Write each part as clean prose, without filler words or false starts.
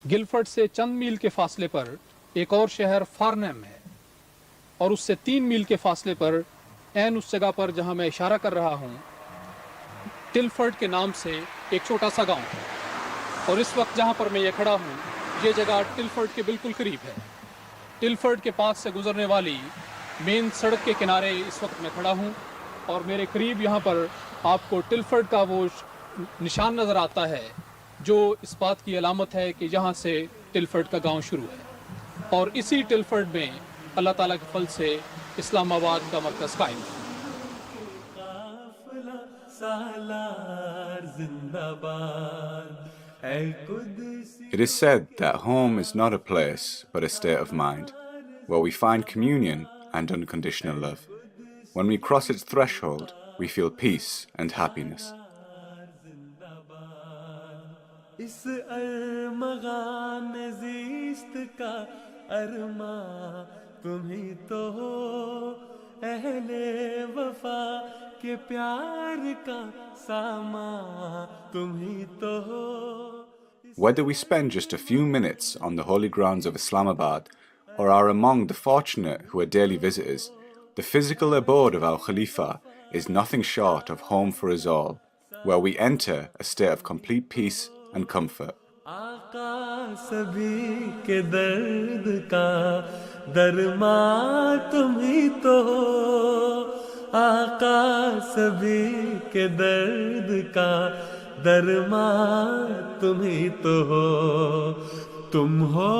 Gilford से चंद मील के फासले पर एक और शहर फार्नहम है और उससे 3 मील के फासले पर ऐन उस जगह पर जहां मैं इशारा कर रहा हूं टिलफर्ड के नाम से एक छोटा सा गांव है। और इस वक्त जहां पर मैं ये खड़ा हूं ये जगह टिलफर्ड के बिल्कुल करीब है। टिलफर्ड के पास से गुजरने वाली मेन सड़क के किनारे इस वक्त मैं खड़ा हूं और मेरे करीब यहाँ पर आपको टिलफर्ड का वो निशान नज़र आता है जो इस बात की अलामत है कि यहाँ से टिलफर्ड का गांव शुरू है और इसी टिलफर्ड में अल्लाह ताला के फल से इस्लामाबाद का मरकज़ कायम है। It is said that home is not a place, but a state of mind, where we find communion and unconditional love. When we cross its threshold, we feel peace and happiness. इस अरमगान ज़िस्त का अरमा तुम ही तो हो अहले वफा के प्यार का सामा तुम ही तो हो. Whether we spend just a few minutes on the holy grounds of Islamabad or are among the fortunate who are daily visitors, the physical abode of our Khalifa is nothing short of home for us all, where we enter a state of complete peace and comfort. आका सभी के दर्द का दरमा तुम ही तो हो. आका सभी के दर्द का दरमा तुम ही तो हो. तुम हो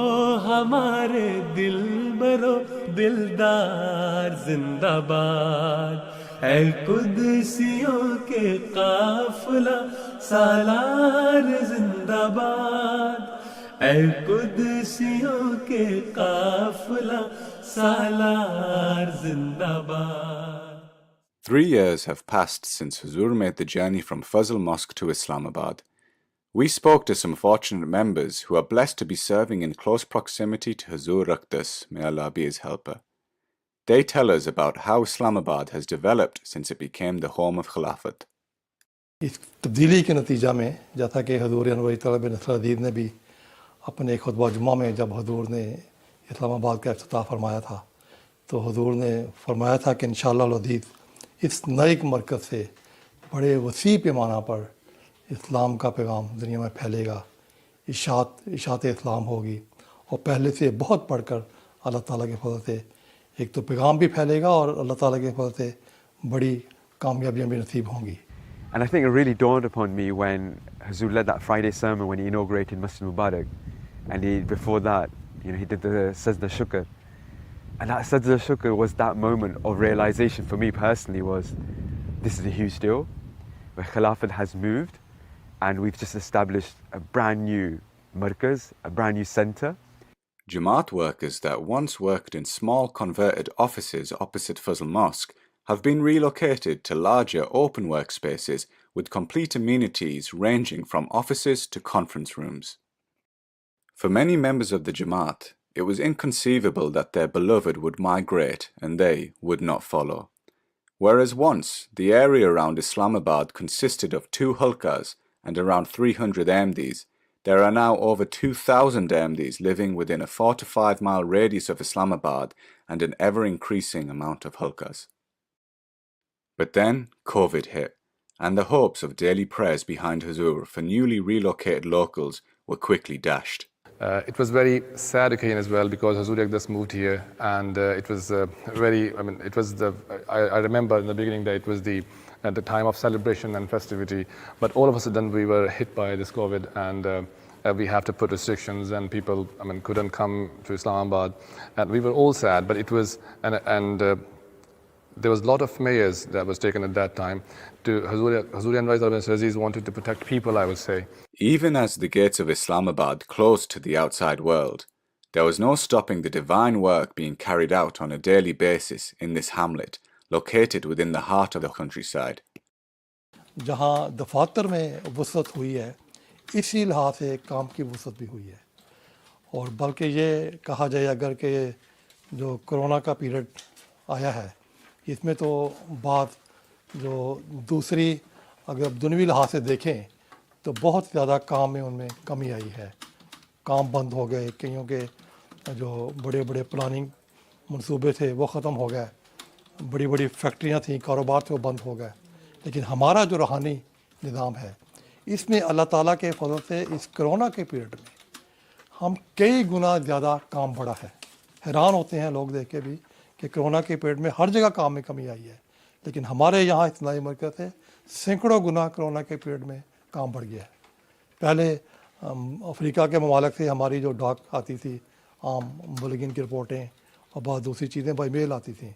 हमारे दिल बरो दिलदार जिंदाबाद. ऐ कुदसियों के काफिला सालार जिंदाबाद. ऐ कुदसियों के काफिला सालार जिंदाबाद. 3 years have passed since Huzur made the journey from Fazl Mosque to Islamabad. We spoke to some fortunate members who are blessed to be serving in close proximity to Huzur Rakdas, may Allah be his helper. They tell us about how Islamabad has developed since it became the home of Khilafat. इस तब्दीली के नतीजा में जैसा कि हजूर अनवर तलब नसरुद्दीन ने भी अपने खुतबा जुम्मा में जब हजूर ने इस्लामाबाद का इफ्तिताह फरमाया था तो हजूर ने फरमाया था कि इंशाअल्लाह अज़ीज़ इस नए मरकज़ से बड़े वसी पैमाना पर इस्लाम का पैगाम दुनिया में फैलेगा. इशात इस्लाम होगी और पहले से बहुत बढ़कर अल्लाह ताला के फज़ल से एक तो पैगाम भी फैलेगा और अल्लाह ताला के फज़ल से बड़ी कामयाबियाँ भी नसीब होंगी. And I think it really dawned upon me when Hazur led that Friday sermon when he inaugurated Masjid Mubarak, and before that, he did the Sajda Shukr. And that Sajda Shukr was that moment of realization for me personally was, this is a huge deal, where Khilafat has moved, and we've just established a brand new markaz, a brand new center. Jamaat workers that once worked in small converted offices opposite Fazl Mosque have been relocated to larger open workspaces with complete amenities ranging from offices to conference rooms. For many members of the Jamaat, it was inconceivable that their beloved would migrate and they would not follow. Whereas once, the area around Islamabad consisted of 2 halqas and around 300 Ahmadis, there are now over 2,000 Ahmadis living within a 4 to 5 mile radius of Islamabad and an ever-increasing amount of halqas. But then COVID hit, and the hopes of daily prayers behind Huzur for newly relocated locals were quickly dashed. It was very sad occasion as well because Hazur just moved here, and it was I remember in the beginning that it was at the time of celebration and festivity, but all of a sudden we were hit by this COVID, and we have to put restrictions, and people couldn't come to Islamabad, and we were all sad. But it was there was a lot of measures that was taken at that time to Hazur and Aziz wanted to protect people, I would say. Even as the gates of Islamabad closed to the outside world, there was no stopping the divine work being carried out on a daily basis in this hamlet, located within the heart of the countryside. जहाँ दफातर में वसअत हुई है इसी लिहाज से काम की वसअत भी हुई है. और बल्कि ये कहा जाए अगर कि जो कोरोना का पीरियड आया है इसमें तो बात जो दूसरी अगर दुनियावी लिहाज से देखें तो बहुत ज़्यादा काम में उनमें कमी आई है. काम बंद हो गए, कईयों के जो बड़े बड़े प्लानिंग मंसूबे थे वो ख़त्म हो गए, बड़ी बड़ी फैक्ट्रियाँ थीं, कारोबार थे वो बंद हो गए। लेकिन हमारा जो रूहानी निज़ाम है, इसमें अल्लाह ताला के फजल से इस कोरोना के पीरियड में हम कई गुना ज़्यादा काम बढ़ा है। हैरान होते हैं लोग देख के भी कि कोरोना के पीरियड में हर जगह काम में कमी आई है, लेकिन हमारे यहाँ इस्लामी मरकज़ से सैकड़ों गुना कोरोना के पीरियड में काम बढ़ गया है। पहले अफ्रीका के ममालिक से हमारी जो डाक आती थी, आम बुलेटिन की रिपोर्टें और बाद दूसरी चीज़ें बाई मेल आती थी,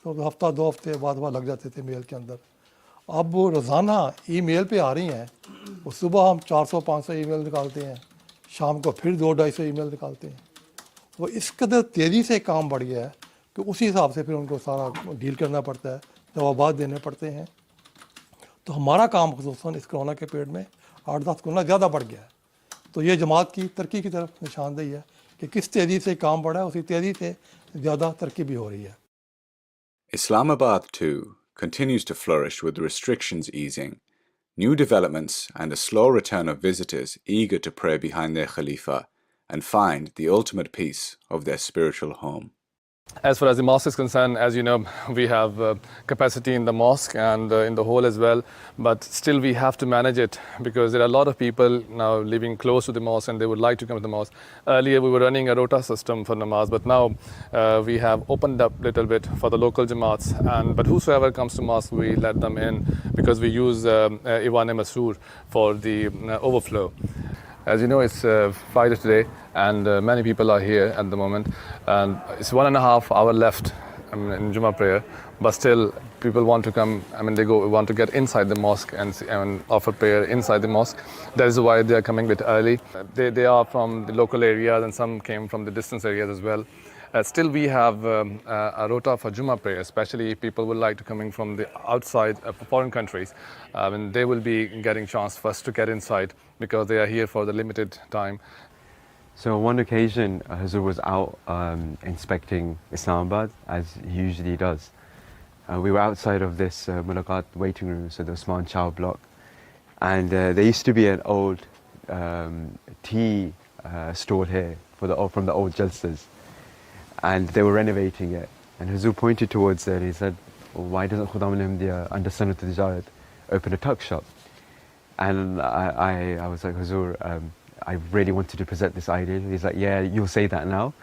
तो हफ्ता 2 हफ्ते बाद वह लग जाते थे मेल के अंदर। अब वो रोज़ाना ईमेल पे आ रही हैं, वो सुबह हम 400-500 ईमेल निकालते हैं, शाम को फिर 200-250 ईमेल निकालते हैं। वो इस कदर तेज़ी से काम बढ़ गया है कि उसी हिसाब से फिर उनको सारा डील करना पड़ता है, जवाबात देने पड़ते हैं। तो हमारा काम ख़ुसूसन इस कोरोना के पीरियड में 8-10 गुना ज़्यादा बढ़ गया है। तो ये जमात की तरक्की की तरफ निशानदेही है कि किस तेज़ी से काम बढ़ा है, उसी तेज़ी से ज़्यादा तरक्की भी हो रही है। Islamabad too continues to flourish with restrictions easing, new developments and a slow return of visitors eager to pray behind their Khalifa and find the ultimate peace of their spiritual home. As far as the mosque is concerned, as you know, we have capacity in the mosque and in the hall as well, but still we have to manage it because there are a lot of people now living close to the mosque and they would like to come to the mosque. Earlier we were running a rota system for namaz, but now we have opened up a little bit for the local jamaats, but whosoever comes to mosque we let them in because we use Iwan Masur for the overflow. As you know, it's Friday today and many people are here at the moment, and it's 1.5 hour left in Jummah prayer, but still people want to come, want to get inside the mosque and offer prayer inside the mosque. That is why they are coming a bit early. They are from the local areas and some came from the distance areas as well. Still we have a rota for Jummah prayer, especially if people would like to coming from the outside foreign countries. They will be getting chance first to get inside because they are here for the limited time. So on one occasion, Hazur was out inspecting Islamabad, as he usually does. We were outside of this Mulaqat waiting room, so the Usman Chow block. And there used to be an old tea stall here from the old Jalsas. And they were renovating it. And Hazur pointed towards it and he said, well, why doesn't Khudam al-Ahmadiyya under Sanat al-Tijarat open a tuck shop? And I was like, Hazur, I really wanted to present this idea. He's like, yeah, you'll say that now.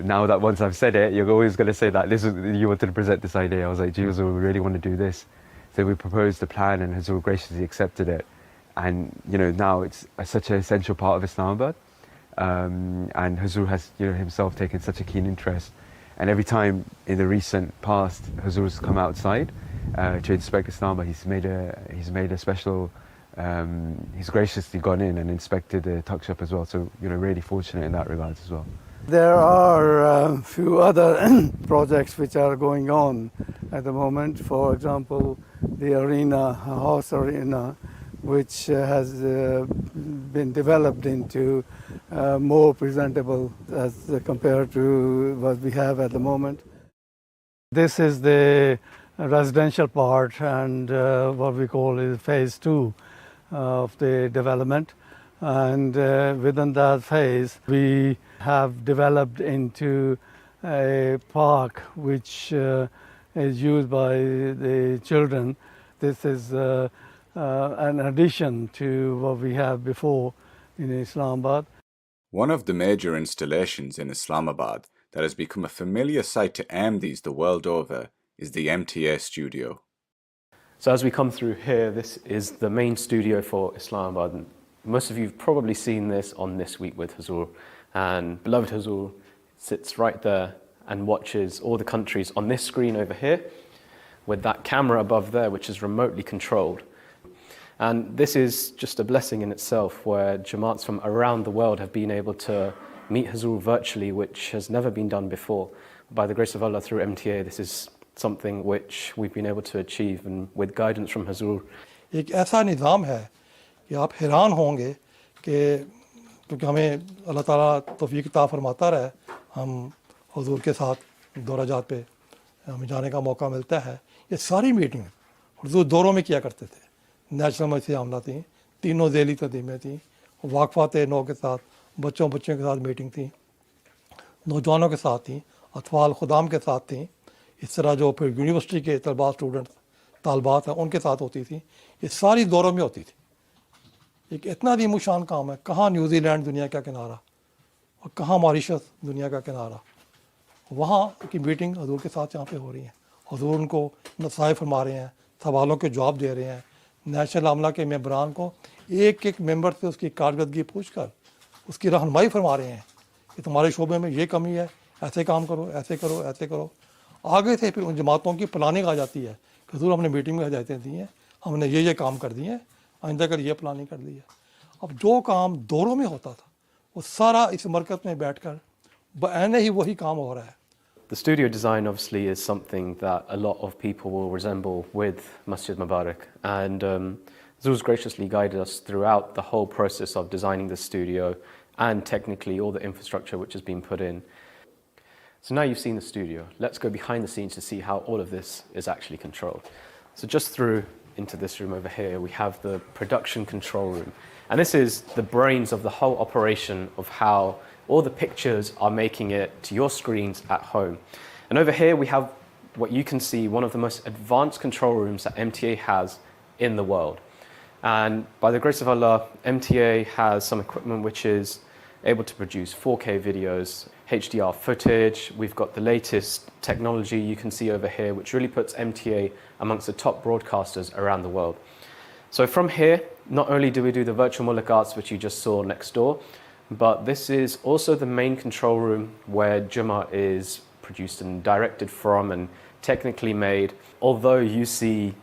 Now that once I've said it, you're always going to say that you wanted to present this idea. I was like, gee, Hazur, we really want to do this. So we proposed the plan and Hazur graciously accepted it. And, now it's such an essential part of Islamabad. And Hazur has himself taken such a keen interest, and every time in the recent past Hazur's come outside to inspect Islamabad, he's made a special he's graciously gone in and inspected the tuck shop as well, so really fortunate in that regard as well. There are a few other projects which are going on at the moment. For example, the arena, house arena, which has been developed into more presentable as compared to what we have at the moment. This is the residential part and what we call is phase 2 of the development. And within that phase, we have developed into a park which is used by the children. This is an addition to what we have before in Islamabad. One of the major installations in Islamabad that has become a familiar sight to Ahmadis the world over is the MTA studio. So as we come through here, this is the main studio for Islamabad. Most of you have probably seen this on This Week with Hazur, and beloved Hazur sits right there and watches all the countries on this screen over here with that camera above there which is remotely controlled. And this is just a blessing in itself, where Jamaats from around the world have been able to meet Hazur virtually, which has never been done before. By the grace of Allah, through MTA, this is something which we've been able to achieve, and with guidance from Hazur. एक ऐसा निज़ाम है कि आप हैरान होंगे कि क्योंकि हमें अल्लाह ताला तौफीक अता फरमाता रहे, हम हुजूर के साथ दौराजात पे हमें जाने का मौका मिलता है। ये सारी मीटिंग हुजूर दौरों में किया करते थे। नेशनल मस्जिद आमला थी, तीनों ज़ेली तदीमें थी, वाक़फ़ात नौ के साथ बच्चों के साथ मीटिंग थी, नौजवानों के साथ थी, अतफाल खुदाम के साथ थी, इस तरह जो फिर यूनिवर्सिटी के तलबा स्टूडेंट तालबात हैं उनके साथ होती थी। ये सारी दौरों में होती थी। एक इतना अजीम शान काम है, कहाँ न्यूजीलैंड दुनिया का किनारा और कहाँ मॉरिशस दुनिया का किनारा, वहाँ की मीटिंग हजूर के साथ यहाँ पे हो रही है। हजूर उनको नसाइह फरमा रहे हैं, सवालों के जवाब दे रहे हैं। नेशनल अमला के मेम्बरान को एक एक मेंबर से उसकी कारकर्दगी पूछ कर उसकी रहनुमाई फरमा रहे हैं कि तुम्हारे शोबे में ये कमी है, ऐसे काम करो, ऐसे करो, ऐसे करो। आगे से फिर उन जमातों की प्लानिंग आ जाती है कि हजूर हमने मीटिंग में हदायतें दी हैं, हमने ये काम कर दिए हैं, आइंदा कर ये प्लानिंग कर ली है। अब जो काम दौरों में होता था वो सारा इस मरकज़ में बैठ कर बयाने ही वही काम हो रहा है। The studio design obviously is something that a lot of people will resemble with Masjid Mubarak, and Zul's graciously guided us throughout the whole process of designing the studio and technically all the infrastructure which has been put in. So now you've seen the studio, let's go behind the scenes to see how all of this is actually controlled. So just through into this room over here we have the production control room, and this is the brains of the whole operation of how all the pictures are making it to your screens at home. And over here we have what you can see, one of the most advanced control rooms that MTA has in the world. And by the grace of Allah, MTA has some equipment which is able to produce 4K videos, HDR footage. We've got the latest technology you can see over here, which really puts MTA amongst the top broadcasters around the world. So from here, not only do we do the virtual mulaqats, which you just saw next door, but this is also the main control room where Jummah is produced and directed from and technically made. Although you see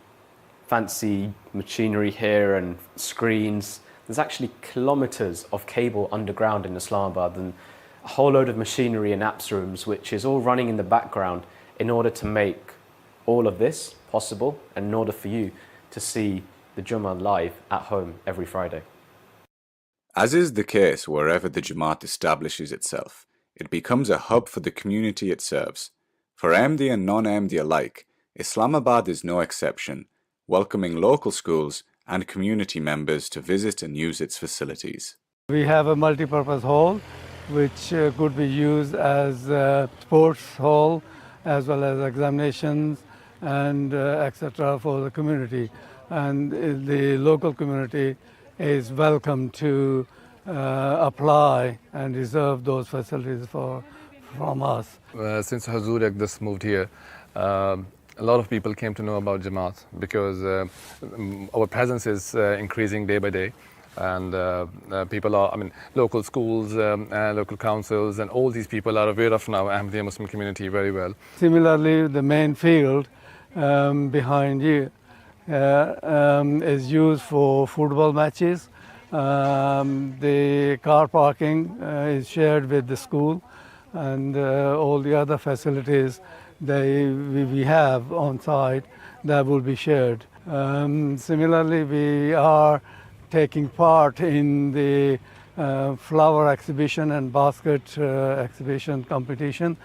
fancy machinery here and screens, there's actually kilometers of cable underground in Islamabad and a whole load of machinery and apps rooms which is all running in the background in order to make all of this possible and in order for you to see the Jummah live at home every Friday. As is the case wherever the Jamaat establishes itself, it becomes a hub for the community it serves. For Ahmadi and non-Ahmadi alike, Islamabad is no exception, welcoming local schools and community members to visit and use its facilities. We have a multi-purpose hall which could be used as a sports hall as well as examinations and etc. for the community, and the local community is welcome to apply and reserve those facilities from us. Since Hazur just moved here, a lot of people came to know about Jamaat because our presence is increasing day by day, and people are, local schools, local councils, and all these people are aware of now Ahmadiyya Muslim community very well. Similarly, the main field behind you is used for football matches. The car parking is shared with the school, and all the other facilities we have on site that will be shared. Similarly, we are taking part in the flower exhibition and basket exhibition competition,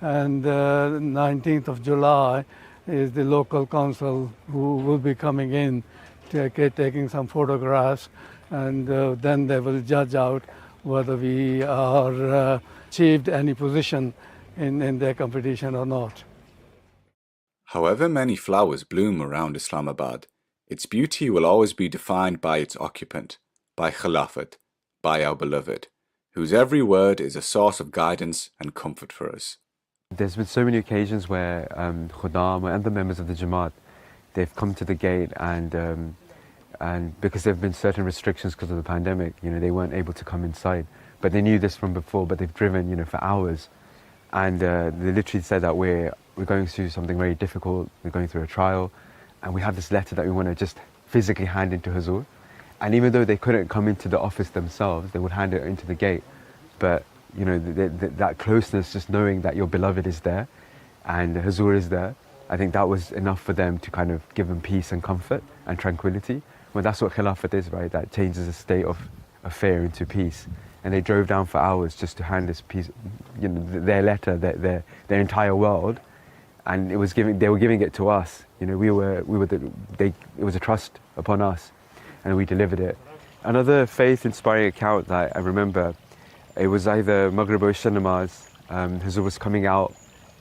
and 19th of July is the local council who will be coming in taking some photographs, and then they will judge out whether we are achieved any position in their competition or not. However many flowers bloom around Islamabad, its beauty will always be defined by its occupant, by Khilafat, by our beloved, whose every word is a source of guidance and comfort for us. There's been so many occasions where Khuddam and the members of the Jamaat, they've come to the gate and because there have been certain restrictions because of the pandemic, they weren't able to come inside. But they knew this from before, but they've driven, for hours. And they literally said that we're going through something very difficult, we're going through a trial, and we have this letter that we want to just physically hand into Hazur. And even though they couldn't come into the office themselves, they would hand it into the gate. But that closeness, just knowing that your beloved is there and Hazur is there, I think that was enough for them to kind of give them peace and comfort and tranquility. Well, that's what Khilafat is, right? That changes a state of fear into peace. And they drove down for hours just to hand this piece, their letter, their entire world, and they were giving it to us. It was a trust upon us, and we delivered it. Another faith-inspiring account that I remember It was either Maghrib or Isha namaz. Hazur was coming out,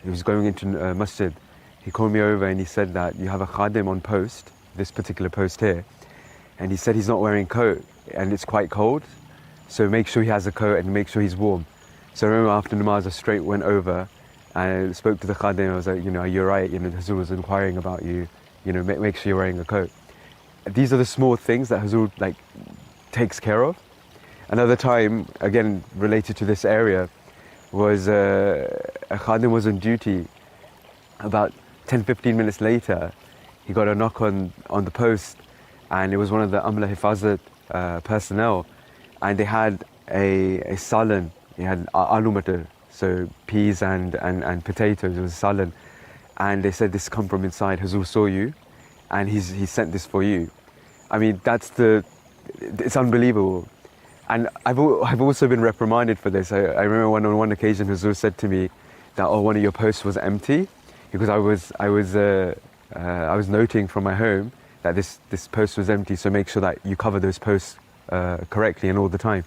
he was going into masjid. He called me over and he said that you have a khadim on post, this particular post here, and he said he's not wearing a coat and it's quite cold, so make sure he has a coat and make sure he's warm. So I remember after namaz I straight went over and I spoke to the khadim. I was like, you're right, Hazur was inquiring about you, make sure you're wearing a coat. These are the small things that Hazur takes care of. Another time, again related to this area, was a khadim was on duty. About 10-15 minutes later, he got a knock on the post, and it was one of the Amla Hifazat personnel, and they had a salan. They had aloo matar, so peas and potatoes. It was salan, and they said this come from inside. Hazur saw you, and he sent this for you. I mean, it's unbelievable. And I've also been reprimanded for this. I remember on one occasion Hazur said to me that one of your posts was empty, because I was noting from my home that this post was empty. So make sure that you cover those posts correctly and all the time.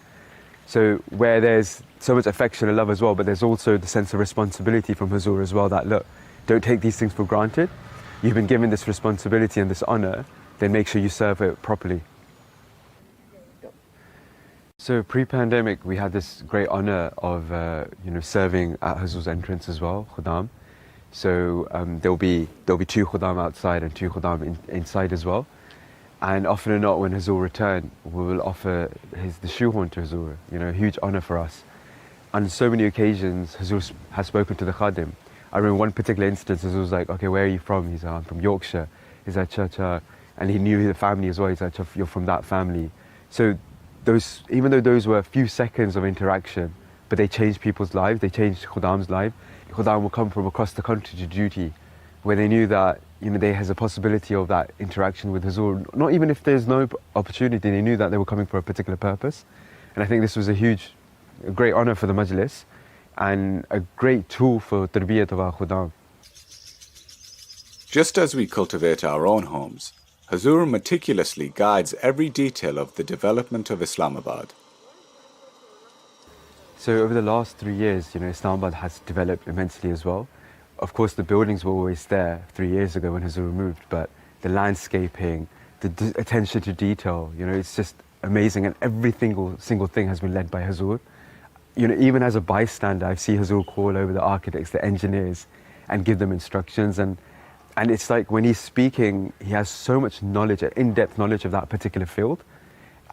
So where there's so much affection and love as well, but there's also the sense of responsibility from Hazur as well. That look, don't take these things for granted. You've been given this responsibility and this honor. Then make sure you serve it properly. So pre-pandemic, we had this great honor of serving at Hazur's entrance as well, Khudam. So there'll be 2 Khudam outside and 2 Khudam inside as well. And often or not, when Hazur returned, we will offer the shoehorn to Hazur. A huge honor for us. On so many occasions, Hazur has spoken to the Khadim. I remember one particular instance, Hazur was like, okay, where are you from? He's like, I'm from Yorkshire. He's like, cha. And he knew the family as well. He's like, you're from that family. So even though those were a few seconds of interaction, but they changed people's lives, they changed Khudam's life. Khudam will come from across the country to duty, where they knew that there has a possibility of that interaction with Hazur. Not even if there's no opportunity, they knew that they were coming for a particular purpose. And I think this was a great honor for the Majlis and a great tool for tarbiyat of our Khudam. Just as we cultivate our own homes, Hazur meticulously guides every detail of the development of Islamabad. So over the last 3 years, Islamabad has developed immensely as well. Of course, the buildings were always there 3 years ago when Hazur moved, but the landscaping, the attention to detail, it's just amazing, and every single thing has been led by Hazur. Even as a bystander, I see Hazur call over the architects, the engineers, and give them instructions. And it's like when he's speaking, he has so much knowledge, in-depth knowledge of that particular field.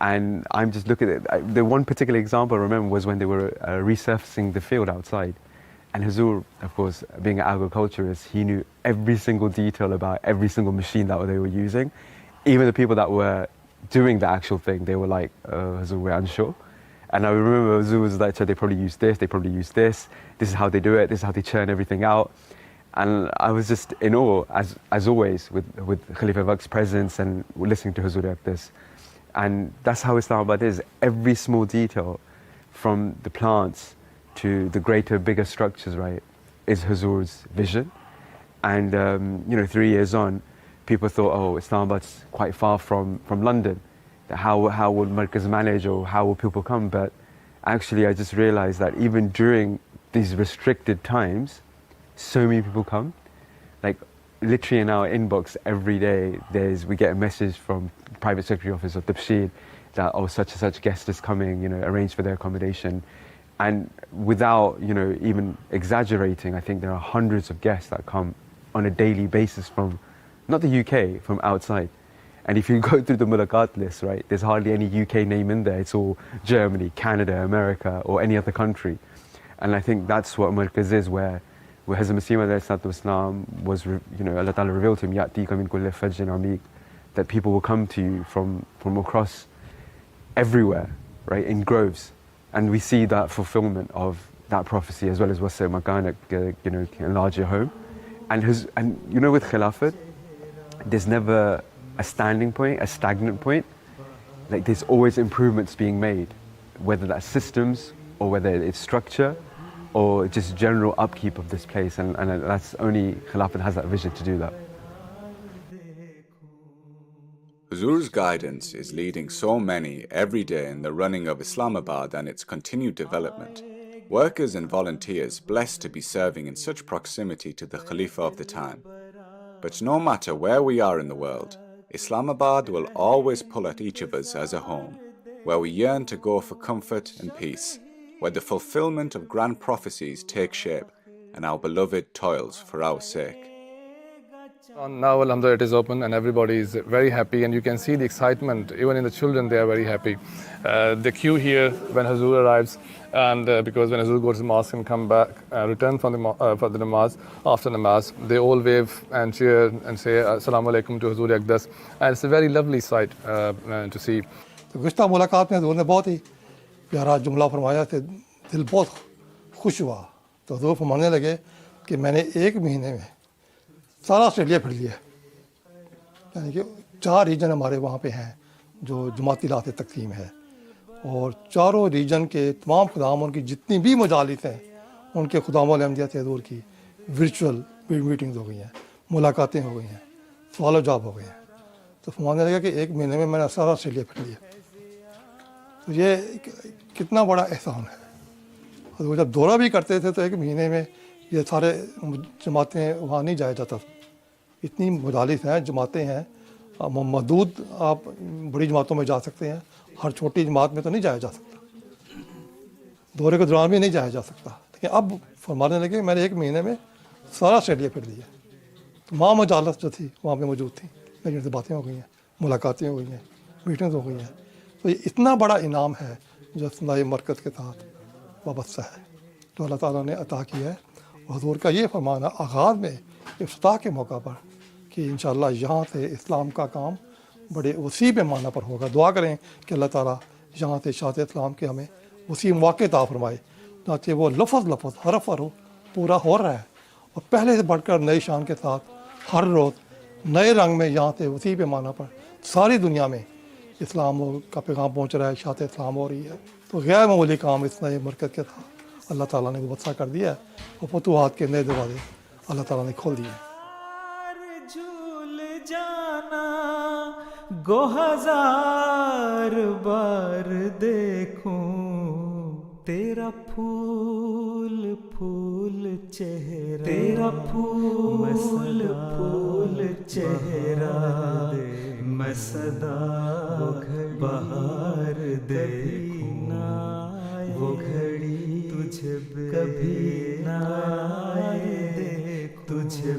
And I'm just looking at it. The one particular example I remember was when they were resurfacing the field outside. And Hazur, of course, being an agriculturist, he knew every single detail about every single machine that they were using. Even the people that were doing the actual thing, they were like, Hazur, we're unsure. And I remember Hazur was like, so they probably use this, this is how they do it, this is how they churn everything out. And I was just in awe, as always, with Khalifa Vak's presence and listening to Hazur at this. And that's how Islamabad is. Every small detail, from the plants to the bigger structures, right, is Hazur's vision. And 3 years on, people thought, Islamabad's quite far from London. How will Markaz manage, or how will people come? But actually, I just realized that even during these restricted times, so many people come. Like literally in our inbox every day, we get a message from Private Secretary Office of Tabshir that such and such guest is coming, arrange for their accommodation. And without even exaggerating, I think there are hundreds of guests that come on a daily basis from not the UK, from outside. And if you go through the mulaqat list, right, there's hardly any UK name in there. It's all Germany, Canada, America, or any other country. And I think that's what Markaz is, where Hazrat Masih Islam was, Allah Ta'ala revealed to him, Ya'tika min kulli fajrin amiq, that people will come to you from across everywhere, right, in groves. And we see that fulfillment of that prophecy, as well as wasa makanak, enlarge your home. And with Khilafat, there's never a standing point, a stagnant point. Like there's always improvements being made, whether that's systems or whether it's structure or just general upkeep of this place. And that's only Khilafat has that vision to do that. Huzur's guidance is leading so many every day in the running of Islamabad and its continued development. Workers and volunteers blessed to be serving in such proximity to the Khalifa of the time. But no matter where we are in the world, Islamabad will always pull at each of us as a home, where we yearn to go for comfort and peace, where the fulfillment of grand prophecies takes shape, and our beloved toils for our sake. Now, Alhamdulillah, it is open and everybody is very happy, and you can see the excitement. Even in the children, they are very happy. The queue here when Huzur arrives, and because when Huzur goes to the mosque and come back, return from the namaz, after namaz, they all wave and cheer and say Assalamu alaikum to Huzur Aqdas, and it's a very lovely sight to see. تو گزشتہ ملاقات میں حضور نے بہت ہی پیارا جملہ فرمایا کہ دل بہت خوش ہوا. تو حضور فرمانے لگے کہ میں نے ایک مہینے میں سارا آسٹریلیا پھر لیا. یعنی کہ 4 ریجن ہمارے وہاں پہ ہیں جو جماعتی رات تقسیم ہے, اور چاروں ریجن کے تمام خدام ان کی جتنی بھی مجالس ہیں ان کے خدام الحمدیہ سے حضور کی ورچوئل میٹنگز ہو گئی ہیں, ملاقاتیں ہو گئی ہیں, سوال و جواب ہو گئے ہیں. تو فرمانے لگا کہ ایک مہینے میں میں نے سارا آسٹریلیا پھر لیا. تو یہ کتنا بڑا احسان ہے. حضور جب دورہ بھی کرتے تھے تو ایک مہینے میں یہ سارے جماعتیں وہاں نہیں جایا جاتا. اتنی مجالس ہیں, جماعتیں ہیں, محدود آپ بڑی جماعتوں میں جا سکتے ہیں, ہر چھوٹی جماعت میں تو نہیں جایا جا سکتا, دورے کے دوران بھی نہیں جایا جا سکتا. لیکن اب فرمانے لگے میں نے ایک مہینے میں سارا آسٹریلیا پھر لیا. تمام مجالس جو تھی وہاں پہ موجود تھیں, میری سے باتیں ہو گئی ہیں, ملاقاتیں ہو گئی ہیں, میٹنگز ہو گئی ہیں. تو یہ اتنا بڑا انعام ہے جو اصلاحی مرکز کے ساتھ وابستہ ہے, جو اللہ تعالیٰ نے عطا کیا ہے. حضور کا یہ فرمان ہے آغاز میں افتتاح کے موقع پر کہ انشاءاللہ یہاں سے اسلام کا کام بڑے وسیع پیمانہ پر ہوگا. دعا کریں کہ اللہ تعالیٰ یہاں سے اشاعت اسلام کے ہمیں وسیع مواقع عطا فرمائے, تاکہ وہ لفظ حرف پورا ہو رہا ہے, اور پہلے سے بڑھ کر نئی شان کے ساتھ ہر روز نئے رنگ میں یہاں سے وسیع پیمانہ پر ساری دنیا میں اسلام کا پیغام پہنچ رہا ہے, اشاعت اسلام ہو رہی ہے. تو غیر معمولی کام اس نئے مرکز کے ساتھ اللہ تعالیٰ نے وسع کر دیا ہے, اور فتوحات کے نئے دروازے اللہ تعالیٰ نے کھول دیے. جھول جانا گو ہزار بار دیکھوں تیرا پھول پھول چہرہ, تیرا پھول پھول چہرہ میں صدا بہار دیکھوں. وہ گھڑی تجھے کبھی نہ آئے, تجھے